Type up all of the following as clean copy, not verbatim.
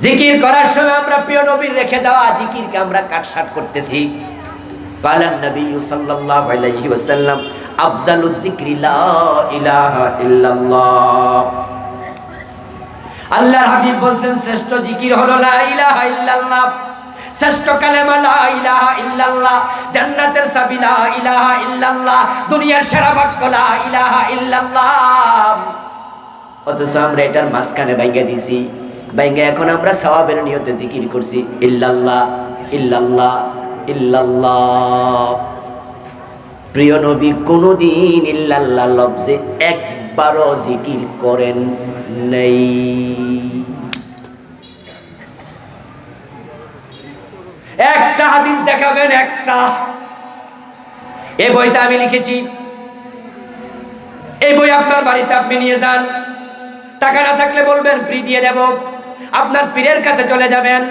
জিকির করার সময় আমরা প্রিয় নবীর রেখে যাওয়া জিকিরকে আমরা কাটছাঁট করতেছি। قال النبي صلى الله عليه وسلم أفضل الذكر لا إله إلا الله। আল্লাহর হাবিব বলেন শ্রেষ্ঠ জিকির হলো লা ইলাহা ইল্লাল্লাহ, শ্রেষ্ঠ কালেমা লা ইলাহা ইল্লাল্লাহ, জান্নাতের চাবি লা ইলাহা ইল্লাল্লাহ, দুনিয়ার সেরা বাক্য লা ইলাহা ইল্লাল্লাহ। অথচ আমরা এটার মাঝখানে ভাঙিয়ে দিছি, ভাঙিয়ে এখন আমরা সওয়াবের নিয়তে জিকির করছি ইল্লাল্লাহ ইল্লাল্লাহ ইল্লাল্লাহ। প্রিয় নবী কোনদিন ইল্লাল্লাহ লফজে একবারও জিকির করেন নাই। একটা হাদিস দেখাবেন একটা। এই বইটা আমি লিখেছি, এই বই আপনার বাড়িতে আপনি নিয়ে যান, টাকা না থাকলে বলবেন ফ্রি দিয়ে দেব। আপনার পীরের কাছে চলে যাবেন,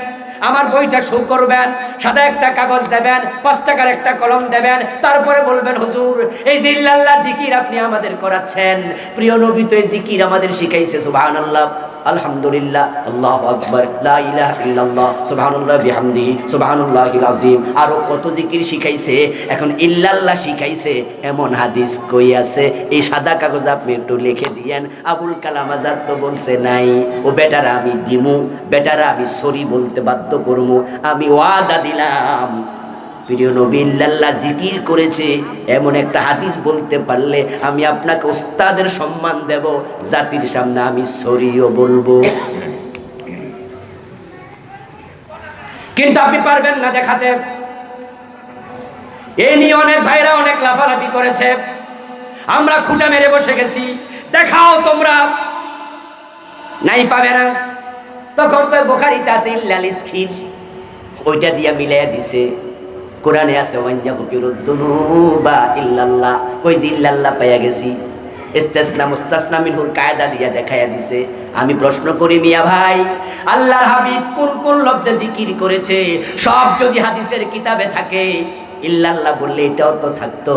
আমার বইটা শো করবেন, সাদা একটা কাগজ দেবেন, 5 টাকার একটা কলম দেবেন, তারপরে বলবেন হুজুর এই যে ইল্লাল্লাহ জিকির আপনি আমাদের করাচ্ছেন, প্রিয় নবী তো এই জিকির আমাদের শিখাইছে, সুবহানাল্লাহ আলহামদুলিল্লাহ আল্লাহু আকবার লা ইলাহা ইল্লাল্লাহ সুবহানাল্লাহ বিহামদিহি সুবহানাল্লাহিল আযীম, আরো কত জিকির শিখাইছে। এখন ইল্লাল্লাহ শিখাইছে এমন হাদিস কই আছে? এই সাদা কাগজ আপনি একটু লিখে দিয়েন। আবুল কালাম আজাদ তো বলছে নাই, ও বেটারা আমি দিমু, বেটারা আমি সরি বলতে বাধ্য করবো, আমি ওয়াদা দিলাম। প্রিয় নবী ইল্লাল্লাহ জিকির করেছে এমন একটা হাদিস বলতে পারলে আমি আপনাকে উস্তাদের সম্মান দেব, জাতির সামনে আমি সরিও বলবো। কিন্তু আপনি পারবেন না দেখাতে। এই নিয়ে অনেক ভাইরা অনেক লাফালাফি করেছে, আমরা খুঁটা মেরে বসে গেছি, দেখাও তোমরা, নাই পাবে না। তখন তো বুখারীতে আছে ইল্লাল ইসখির, ওইটা দিয়া মিলাইয়া দিছে। কোরআনে আছে ওয়াইয়াগফিরুদ-দুনুবা ইল্লাল্লাহ, কই যে ইল্লাল্লাহ পাইয়া গেছি, ইস্তিসনা মুস্তাসনা মিনহুর কায়দা দিয়া দেখাইয়া দিছে। আমি প্রশ্ন করি মিয়া ভাই, আল্লাহর হাবিব কোন কোন লফজে জিকির করেছে? সব যদি হাদিসের কিতাবে থাকে, ইল্লাল্লাহ বললে এটাও তো থাকতো।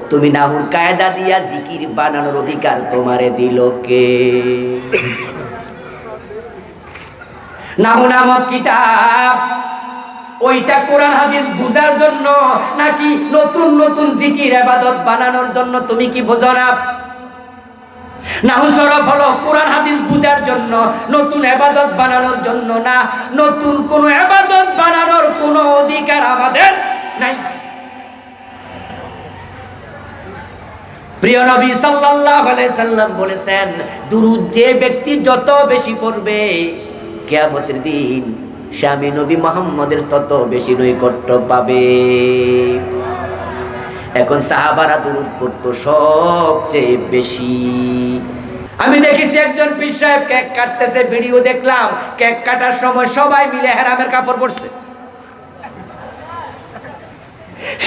তুমি নাহুর কায়দা দিয়া জিকির বানানোর অধিকার তোমারে দিল কে? নাহু নামক কিতাব, ওইটা কোরআন হাদিস বুঝার জন্য নাকি নতুন নতুন জিকির ইবাদত বানানোর জন্য? তুমি কি বোঝো না? নাহু সরফ হলো কোরআন হাদিস বুঝার জন্য, নতুন ইবাদত বানানোর জন্য না। নতুন কোন ইবাদত বানানোর কোন অধিকার আমাদের নাই। প্রিয় নবী সাল্লাল্লাহু আলাইহি সাল্লাম বলেছেন, দুরূদ যে ব্যক্তি যত বেশি পড়বে কিয়ামতের দিন সে আমি নবী মুহাম্মদের তত বেশি নৈকট্য পাবে। এখন সাহাবারা দুরূদ পড়তো সবচেয়ে বেশি। আমি দেখেছি একজন পীর সাহেব কেক কাটতেছে, ভিডিও দেখলাম, কেক কাটার সময় সবাই মিলে হেরামের কাপড় পরছে,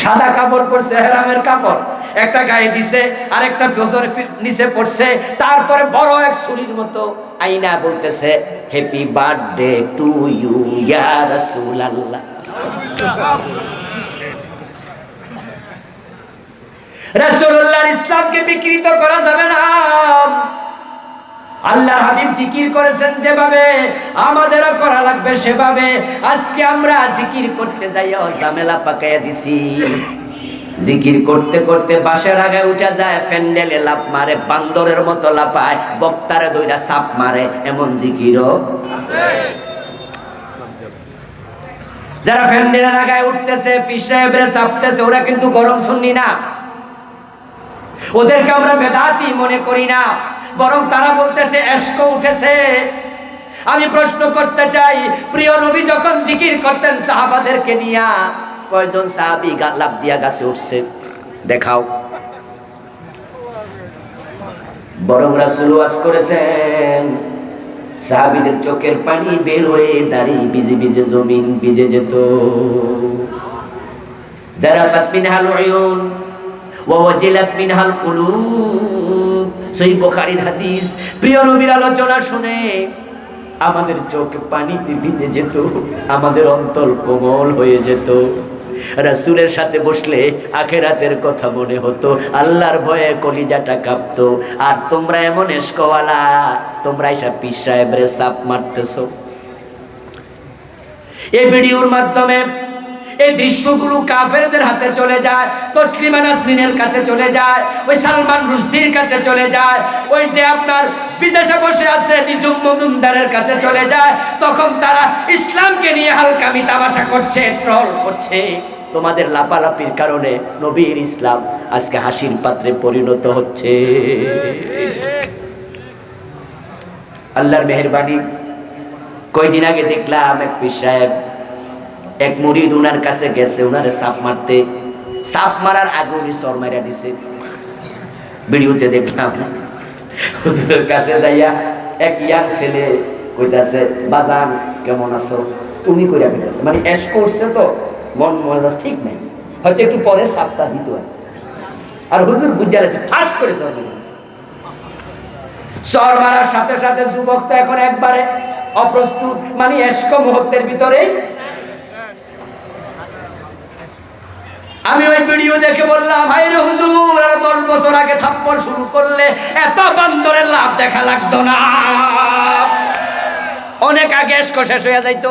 সাদা কাপড় পরছে, হেরামের কাপড় একটা গায়ে দিছে আর একটা ফসরের নিচে পড়ছে, তারপরে বড় এক ছুরির মতো আইনা বলতেছে হ্যাপি বার্থডে টু ইউ ইয়া রাসূলুল্লাহ। রাসূলুল্লাহর ইসলামকে বিকৃত করা যাবে না। আল্লাহ হাবিব জিকির করেছেন যেভাবে, আমাদেরও করা লাগবে সেভাবে। আজকে আমরা জিকির করতে যাইও ঝামেলা পাকাইয়া দিছি। জিকির করতে করতে বাসার আগে উঠা যায়, প্যান্ডেলে লাফ মারে, বান্দরের মতো লাফায়, বক্তারে দইরা চাপ মারে, এমন জিকিরও আছে। যারা প্যান্ডেলের আগে উঠতেছে, পীর সাহেবরে চাপতেছে, ওরা কিন্তু গরম সুন্নি না, ওদেরকে আমরা বেদাতি মনে করি না, বরং তারা বলতেছে এশক উঠেছে। আমি প্রশ্ন করতে চাই, প্রিয় নবী যখন জিকির করতেন সাহাবাদেরকে নিয়া, কয়জন সাহাবী লাফ দিয়া গাছে উঠছে? দেখাও। বরং রাসূল ওয়াজ করেছেন, সাহাবীদের চোখের পানি বের হয়ে দাড়ি ভিজে ভিজে জমিন ভিজে যেত। জারাফাত মিনহাল উয়ুন ওয়া ওয়াজিলাত মিনহাল কুলুব, সহিহ বুখারীর হাদিস। প্রিয় নবীর আলোচনা শুনে আমাদের চোখ পানিতে ভিজে যেত, আমাদের অন্তর কোমল হয়ে যেত। রাসূলের সাথে বসলে আখিরাতের কথা মনে হতো, আল্লাহর ভয়ে কলিজাটা কাঁপতো। আর তোমরা এমন এশকওয়ালা, তোমরা এসব পীর সাহেবরে চাপ মারতেছো। এই ভিডিওর মাধ্যমে এই দৃশ্যগুলো কাফেরদের হাতে চলে যায়, তসলিমা নাসরিনের কাছে চলে যায়, ওই সালমান রুশদির কাছে চলে যায়, ওই যে আপনার বিদেশে বসে আছে নিজুম মজুমদারের কাছে চলে যায়। তখন তারা ইসলামকে নিয়ে হালকামি তামাশা করছে, ট্রল করছে। তোমাদের লাপালাপির কারণে নবীর ইসলাম আজকে হাসির পাত্রে পরিণত হচ্ছে। আল্লাহর মেহেরবানি। কয়দিন আগে দেখলাম এক পীর সাহেব, এক মুরিদ উনার কাছে গেছে, উনারে সাপ মারতে, সাপ মারার আগে উনি সর মারিয়া দিছে। ভিডিওতে দেখলাম হুজুরের কাছে যাইয়া এক ইয়াং ছেলে কইতাছে, বাজান কেমন আছো, তুমি কইরা কইতাছে, মানে এস করছে তো মন মেজাজ ঠিক নাই, হয়তো একটু পরে সাপটা দিত। আর হুজুর বুঝা যাচ্ছে ঠাস করে সর মারিয়েছে। সর মারার সাথে সাথে যুবক তো এখন একবারে অপ্রস্তুত, মানে এস্ক মুহূর্তের ভিতরেই। আমি ওই ভিডিও দেখে বললাম, ভাই রে হুজুর, আর 10 বছর আগে থাপ্পড় শুরু করলে এত বান্দরের লাভ দেখা লাগতো না, অনেক আগে এস্ক শেষ হয়ে যাইতো।